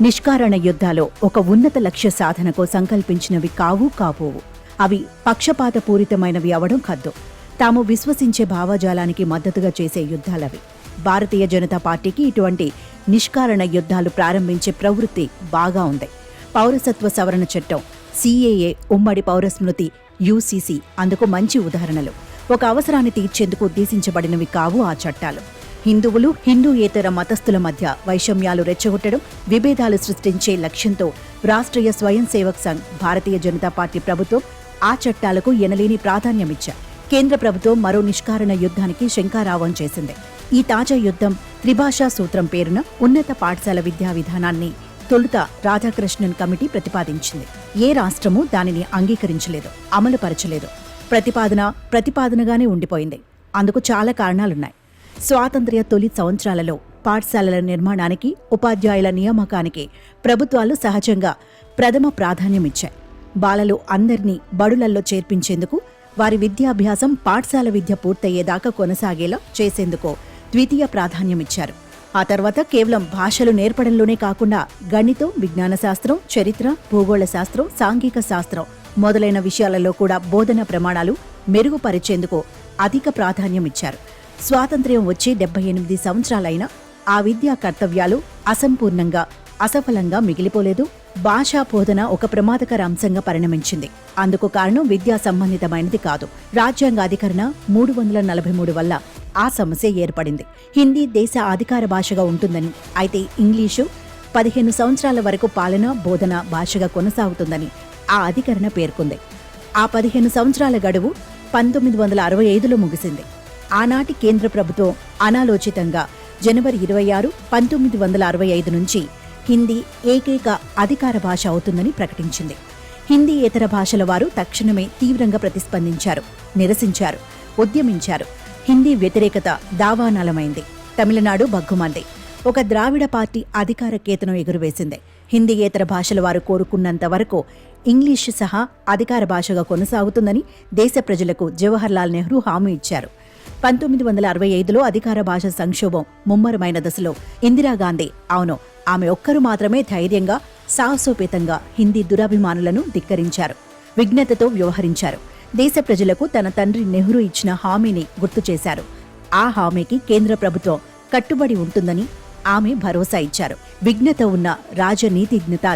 నిష్కారణ యుద్ధాలు ఒక ఉన్నత లక్ష్య సాధనకు సంకల్పించినవి కావు. అవి పక్షపాతపూరితమైనవి అవడం కద్దు. తాము విశ్వసించే భావజాలానికి మద్దతుగా చేసే యుద్ధాలవి. భారతీయ జనతా పార్టీకి ఇటువంటి నిష్కారణ యుద్ధాలు ప్రారంభించే ప్రవృత్తి బాగా ఉంది. పౌరసత్వ సవరణ చట్టం, CAA, ఉమ్మడి పౌరస్మృతి, UCC అందుకు మంచి ఉదాహరణలు. ఒక అవసరాన్ని తీర్చేందుకు ఉద్దేశించబడినవి కావు ఆ చట్టాలు. హిందువులు, హిందూయేతర మతస్థుల మధ్య వైషమ్యాలు రెచ్చగొట్టడం, విభేదాలు సృష్టించే లక్ష్యంతో రాష్ట్రీయ స్వయం సేవక్ సంఘ్, భారతీయ జనతా పార్టీ ప్రభుత్వం ఆ చట్టాలకు ఎనలేని ప్రాధాన్యమిచ్చారు. కేంద్ర ప్రభుత్వం మరో నిష్కారణ యుద్ధానికి శంఖారావం చేసింది. ఈ తాజా యుద్ధం త్రిభాషా సూత్రం పేరున ఉన్నత పాఠశాల విద్యా విధానాన్ని తొలుత రాధాకృష్ణన్ కమిటీ ప్రతిపాదించింది. ఏ రాష్ట్రమూ దానిని అంగీకరించలేదు, అమలుపరచలేదు. ప్రతిపాదనగానే ఉండిపోయింది. అందుకు చాలా కారణాలున్నాయి. స్వాతంత్ర్య తొలి సంవత్సరాలలో పాఠశాలల నిర్మాణానికి, ఉపాధ్యాయుల నియామకానికి ప్రభుత్వాలు సహజంగా ప్రథమ ప్రాధాన్యమిచ్చాయి. బాలలు అందరినీ బడులల్లో చేర్పించేందుకు, వారి విద్యాభ్యాసం పాఠశాల విద్య పూర్తయ్యేదాకా కొనసాగేలా చేసేందుకు ద్వితీయ ప్రాధాన్యమిచ్చారు. ఆ తర్వాత కేవలం భాషలు నేర్పడంలోనే కాకుండా గణితం, విజ్ఞాన శాస్త్రం, చరిత్ర, భూగోళ శాస్త్రం, సాంఘిక శాస్త్రం మొదలైన విషయాలలో కూడా బోధన ప్రమాణాలు మెరుగుపరిచేందుకు అధిక ప్రాధాన్యమిచ్చారు. స్వాతంత్ర్యం వచ్చి 78 సంవత్సరాలైనా ఆ విద్యా కర్తవ్యాలు అసంపూర్ణంగా, అసఫలంగా మిగిలిపోలేదు. భాషా బోధన ఒక ప్రమాదకర అంశంగా పరిణమించింది. అందుకు కారణం విద్యా సంబంధితమైనది కాదు, రాజ్యాంగ అధికరణ 343 వల్ల ఆ సమస్య ఏర్పడింది. హిందీ దేశ అధికార భాషగా ఉంటుందని, అయితే ఇంగ్లీషు 15 సంవత్సరాల వరకు పాలన, బోధన భాషగా కొనసాగుతుందని ఆ అధికరణ పేర్కొంది. ఆ 15 సంవత్సరాల గడువు 1965లో ముగిసింది. ఆనాటి కేంద్ర ప్రభుత్వం అనాలోచితంగా జనవరి 26, 1965 నుంచి హిందీ ఏకైక అధికార భాష అవుతుందని ప్రకటించింది. హిందీయేతర భాషల వారు తక్షణమే తీవ్రంగా ప్రతిస్పందించారు, నిరసించారు, ఉద్యమించారు. హిందీ వ్యతిరేకత దావానలమైంది. తమిళనాడు బగ్గుమంది. ఒక ద్రావిడ పార్టీ అధికార కేతనం ఎగురవేసింది. హిందీయేతర భాషల వారు కోరుకున్నంత వరకు ఇంగ్లీష్ సహా అధికార భాషగా కొనసాగుతుందని దేశ ప్రజలకు జవహర్లాల్ నెహ్రూ హామీ ఇచ్చారు. 1965లో అధికార భాష సంక్షోభం ముమ్మరమైన దశలో ఇందిరాగాంధీ, అవును ఆమె ఒక్కరు మాత్రమే ధైర్యంగా, సాహసోపేతంగా హిందీ దురభిమానులను ధిక్కరించారు, విఘ్నతతో వ్యవహరించారు. దేశ ప్రజలకు తన తండ్రి నెహ్రూ ఇచ్చిన హామీని గుర్తు చేశారు. ఆ హామీకి కేంద్ర ప్రభుత్వం కట్టుబడి ఉంటుందని ఆమె భరోసా ఇచ్చారు. విఘ్నత ఉన్న రాజనీతిజ్ఞత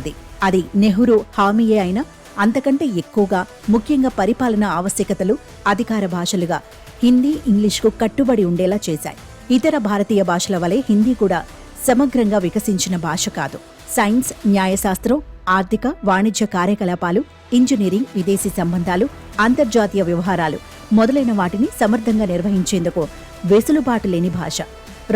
అది నెహ్రూ హామీయే అయినా అంతకంటే ఎక్కువగా, ముఖ్యంగా పరిపాలనా ఆవశ్యకతలు అధికార భాషలుగా హిందీ, ఇంగ్లీష్కు కట్టుబడి ఉండేలా చేశాయి. ఇతర భారతీయ భాషల వలె హిందీ కూడా సమగ్రంగా వికసించిన భాష కాదు. సైన్స్, న్యాయశాస్త్రం, ఆర్థిక, వాణిజ్య కార్యకలాపాలు, ఇంజనీరింగ్, విదేశీ సంబంధాలు, అంతర్జాతీయ వ్యవహారాలు మొదలైన వాటిని సమర్థంగా నిర్వహించేందుకు వెసులుబాటు లేని భాష.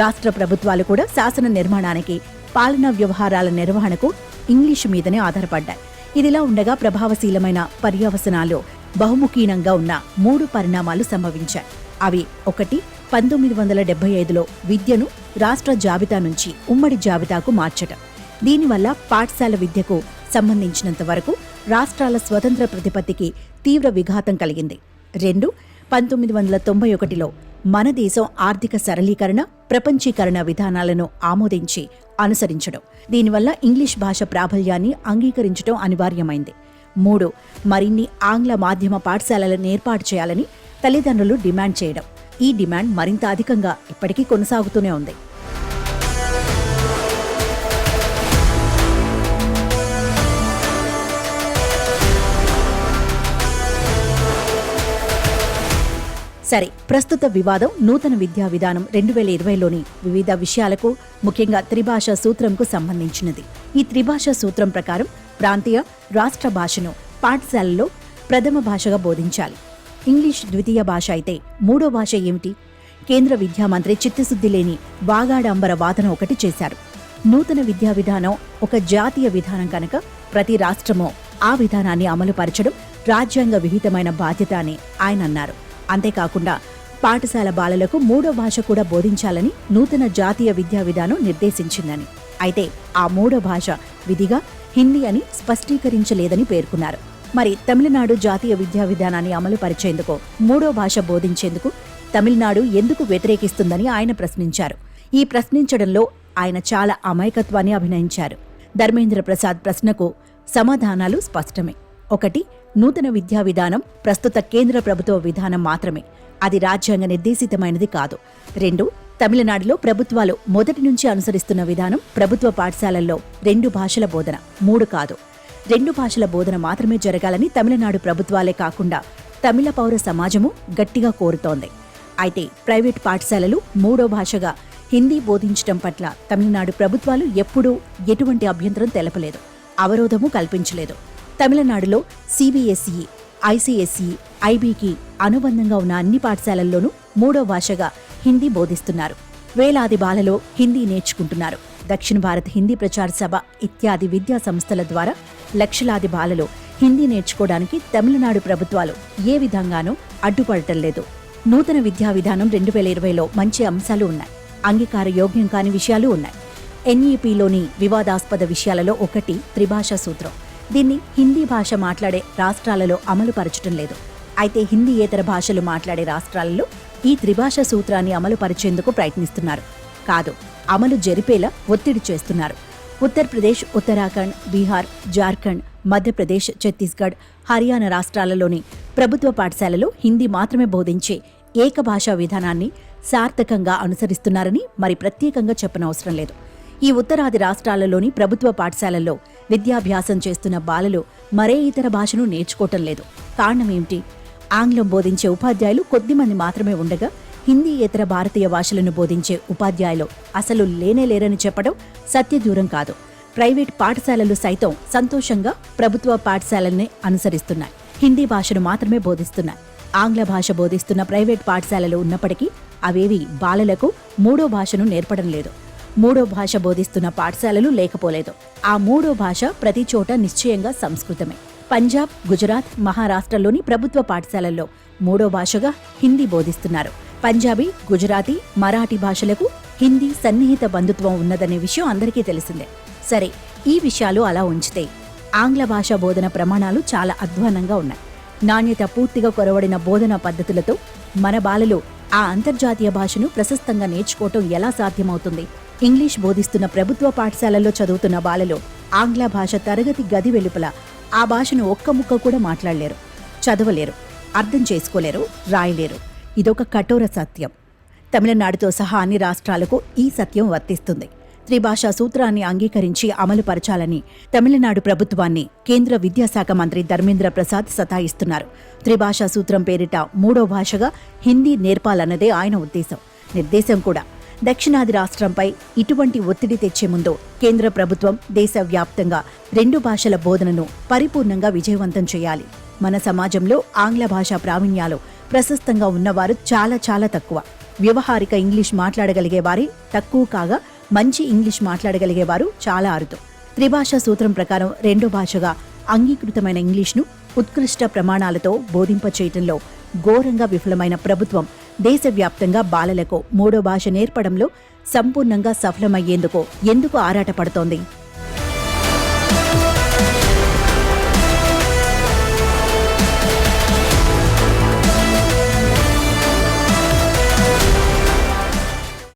రాష్ట్ర ప్రభుత్వాలు కూడా శాసన నిర్మాణానికి, పాలనా వ్యవహారాల నిర్వహణకు ఇంగ్లీషు మీదనే ఆధారపడ్డాయి. ఇదిలా ఉండగా ప్రభావశీలమైన పర్యవసనాలు బహుముఖీనంగా ఉన్న 3 పరిణామాలు సంభవించాయి. అవి: 1, 1975లో విద్యను రాష్ట్ర జాబితా నుంచి ఉమ్మడి జాబితాకు మార్చటం. దీనివల్ల పాఠశాల విద్యకు సంబంధించినంత వరకు రాష్ట్రాల స్వతంత్ర ప్రతిపత్తికి తీవ్ర విఘాతం కలిగింది. 2, 1991లో మన దేశం ఆర్థిక సరళీకరణ, ప్రపంచీకరణ విధానాలను ఆమోదించి అనుసరించడం. దీనివల్ల ఇంగ్లీష్ భాష ప్రాబల్యాన్ని అంగీకరించడం అనివార్యమైంది. 3, మరిన్ని ఆంగ్ల మాధ్యమ పాఠశాలలను ఏర్పాటు చేయాలని తల్లిదండ్రులు డిమాండ్ చేయడం. ఈ డిమాండ్ మరింత అధికంగా ఇప్పటికీ కొనసాగుతూనే ఉంది. సరే, ప్రస్తుత వివాదం నూతన విద్యా విధానం 2020లోని వివిధ విషయాలకు, ముఖ్యంగా త్రిభాషా సూత్రంకు సంబంధించినది. ఈ త్రిభాషా సూత్రం ప్రకారం ప్రాంతీయ, రాష్ట్ర భాషను పాఠశాలల్లో ప్రథమ భాషగా బోధించాలి. ఇంగ్లీష్ ద్వితీయ భాష అయితే మూడో భాష ఏమిటి? కేంద్ర విద్యామంత్రి చిత్తశుద్ధి లేని వాగాడంబర వాదన ఒకటి చేశారు. నూతన విద్యా విధానం ఒక జాతీయ విధానం కనుక ప్రతి రాష్ట్రమూ ఆ విధానాన్ని అమలుపరచడం రాజ్యాంగ విహితమైన బాధ్యత అని ఆయన అన్నారు. అంతేకాకుండా పాఠశాల బాలలకు మూడో భాష కూడా బోధించాలని నూతన జాతీయ విద్యా విధానం నిర్దేశించిందని, అయితే ఆ మూడో భాష విధిగా హిందీ అని స్పష్టీకరించలేదని పేర్కొన్నారు. మరి తమిళనాడు జాతీయ విద్యా విధానాన్ని అమలు పరిచేందుకు, మూడో భాష బోధించేందుకు తమిళనాడు ఎందుకు వ్యతిరేకిస్తుందని ఆయన ప్రశ్నించారు. ఈ ప్రశ్నించడంలో ఆయన చాలా అమాయకత్వాన్ని అభినయించారు. ధర్మేంద్ర ప్రసాద్ ప్రశ్నకు సమాధానాలు స్పష్టమే. 1. నూతన విద్యా విధానం ప్రస్తుత కేంద్ర ప్రభుత్వ విధానం మాత్రమే, అది రాజ్యాంగ నిర్దేశితమైనది కాదు. 2. తమిళనాడులో ప్రభుత్వాలు మొదటి నుంచి అనుసరిస్తున్న విధానం ప్రభుత్వ పాఠశాలల్లో 2 భాషల బోధన. 3 కాదు, 2 భాషల బోధన మాత్రమే జరగాలని తమిళనాడు ప్రభుత్వాలే కాకుండా తమిళ పౌర సమాజము గట్టిగా కోరుతోంది. అయితే ప్రైవేట్ పాఠశాలలు 3వ భాషగా హిందీ బోధించడం పట్ల తమిళనాడు ప్రభుత్వాలు ఎప్పుడూ ఎటువంటి అభ్యంతరం తెలపలేదు, అవరోధము కల్పించలేదు. తమిళనాడులో సిబిఎస్ఈ, ఐసిఎస్ఈ, ఐబీకి అనుబంధంగా ఉన్న అన్ని పాఠశాలల్లోనూ 3వ భాషగా హిందీ బోధిస్తున్నారు. వేలాది బాలలో హిందీ నేర్చుకుంటున్నారు. దక్షిణ భారత్ హిందీ ప్రచార సభ ఇత్యాది విద్యా సంస్థల ద్వారా లక్షలాది బాలలు హిందీ నేర్చుకోవడానికి తమిళనాడు ప్రభుత్వాలు ఏ విధంగానూ అడ్డుపడటం లేదు. నూతన విద్యా విధానం 2020లో మంచి అంశాలు ఉన్నాయి, అంగీకార యోగ్యం కాని విషయాలు ఉన్నాయి. ఎన్ఈపీలోని వివాదాస్పద విషయాలలో ఒకటి త్రిభాషా సూత్రం. దీన్ని హిందీ భాష మాట్లాడే రాష్ట్రాలలో అమలు పరచడం లేదు. అయితే హిందీయేతర భాషలు మాట్లాడే రాష్ట్రాలలో ఈ త్రిభాషా సూత్రాన్ని అమలు పరిచేందుకు ప్రయత్నిస్తున్నారు. కాదు, అమలు జరిపేలా ఒత్తిడి చేస్తున్నారు. ఉత్తరప్రదేశ్, ఉత్తరాఖండ్, బీహార్, జార్ఖండ్, మధ్యప్రదేశ్, ఛత్తీస్గఢ్, హర్యానా రాష్ట్రాలలోని ప్రభుత్వ పాఠశాలలో హిందీ మాత్రమే బోధించే ఏకభాషా విధానాన్ని సార్థకంగా అనుసరిస్తున్నారని మరి ప్రత్యేకంగా చెప్పనవసరం లేదు. ఈ ఉత్తరాది రాష్ట్రాలలోని ప్రభుత్వ పాఠశాలల్లో విద్యాభ్యాసం చేస్తున్న బాలలు మరే ఇతర భాషను నేర్చుకోవటం లేదు. కారణమేమిటి? ఆంగ్లం బోధించే ఉపాధ్యాయులు కొద్దిమంది మాత్రమే ఉండగా హిందీయేతర భారతీయ భాషలను బోధించే ఉపాధ్యాయులు అసలు లేనేలేరని చెప్పడం సత్యదూరం కాదు. ప్రైవేట్ పాఠశాలలు సైతం సంతోషంగా ప్రభుత్వ పాఠశాలల్ని అనుసరిస్తున్నాయి, హిందీ భాషను మాత్రమే బోధిస్తున్నాయి. ఆంగ్ల భాష బోధిస్తున్న ప్రైవేట్ పాఠశాలలు ఉన్నప్పటికీ అవేవి బాలలకు 3వ భాషను నేర్పడం లేదు. 3వ భాష బోధిస్తున్న పాఠశాలలు లేకపోలేదు. ఆ 3వ భాష ప్రతి చోట నిశ్చయంగా సంస్కృతమే. పంజాబ్, గుజరాత్, మహారాష్ట్రలోని ప్రభుత్వ పాఠశాలల్లో 3వ భాషగా హిందీ బోధిస్తున్నారు. పంజాబీ, గుజరాతీ, మరాఠీ భాషలకు హిందీ సన్నిహిత బంధుత్వం ఉన్నదనే విషయం అందరికీ తెలిసిందే. సరే, ఈ విషయాలు అలా ఉంచితే ఆంగ్ల భాష బోధన ప్రమాణాలు చాలా అధ్వానంగా ఉన్నాయి. నాణ్యత పూర్తిగా కొరవడిన బోధనా పద్ధతులతో మన బాలలు ఆ అంతర్జాతీయ భాషను ప్రశస్తంగా నేర్చుకోవటం ఎలా సాధ్యమవుతుంది? ఇంగ్లీష్ బోధిస్తున్న ప్రభుత్వ పాఠశాలల్లో చదువుతున్న బాలలు ఆంగ్ల భాష తరగతి గది వెలుపల ఆ భాషను ఒక్క ముక్క కూడా మాట్లాడలేరు, చదవలేరు, అర్థం చేసుకోలేరు, రాయలేరు. ఇదొక కఠోర సత్యం. తమిళనాడుతో సహా అన్ని రాష్ట్రాలకు ఈ సత్యం వర్తిస్తుంది. త్రిభాషా సూత్రాన్ని అంగీకరించి అమలు పరచాలని తమిళనాడు ప్రభుత్వాన్ని కేంద్ర విద్యాశాఖ మంత్రి ధర్మేంద్ర ప్రసాద్ సతాయిస్తున్నారు. త్రిభాషా సూత్రం పేరిట 3వ భాషగా హిందీ నేర్పాలన్నదే ఆయన నిర్దేశం కూడా. దక్షిణాది రాష్ట్రంపై ఇటువంటి ఒత్తిడి తెచ్చే ముందు కేంద్ర ప్రభుత్వం దేశవ్యాప్తంగా 2 భాషల బోధనను పరిపూర్ణంగా విజయవంతం చేయాలి. మన సమాజంలో ఆంగ్ల భాషా ప్రావీణ్యాలు ప్రశస్తంగా ఉన్నవారు చాలా చాలా తక్కువ. వ్యవహారిక ఇంగ్లీష్ మాట్లాడగలిగే వారే తక్కువ కాగా మంచి ఇంగ్లీష్ మాట్లాడగలిగేవారు చాలా అరుదు. త్రిభాషా సూత్రం ప్రకారం 2వ భాషగా అంగీకృతమైన ఇంగ్లీష్ను ఉత్కృష్ట ప్రమాణాలతో బోధింపచేయటంలో ఘోరంగా విఫలమైన ప్రభుత్వం దేశవ్యాప్తంగా బాలలకు 3వ భాష నేర్పడంలో సంపూర్ణంగా సఫలమయ్యేందుకు ఎందుకు ఆరాటపడుతోంది?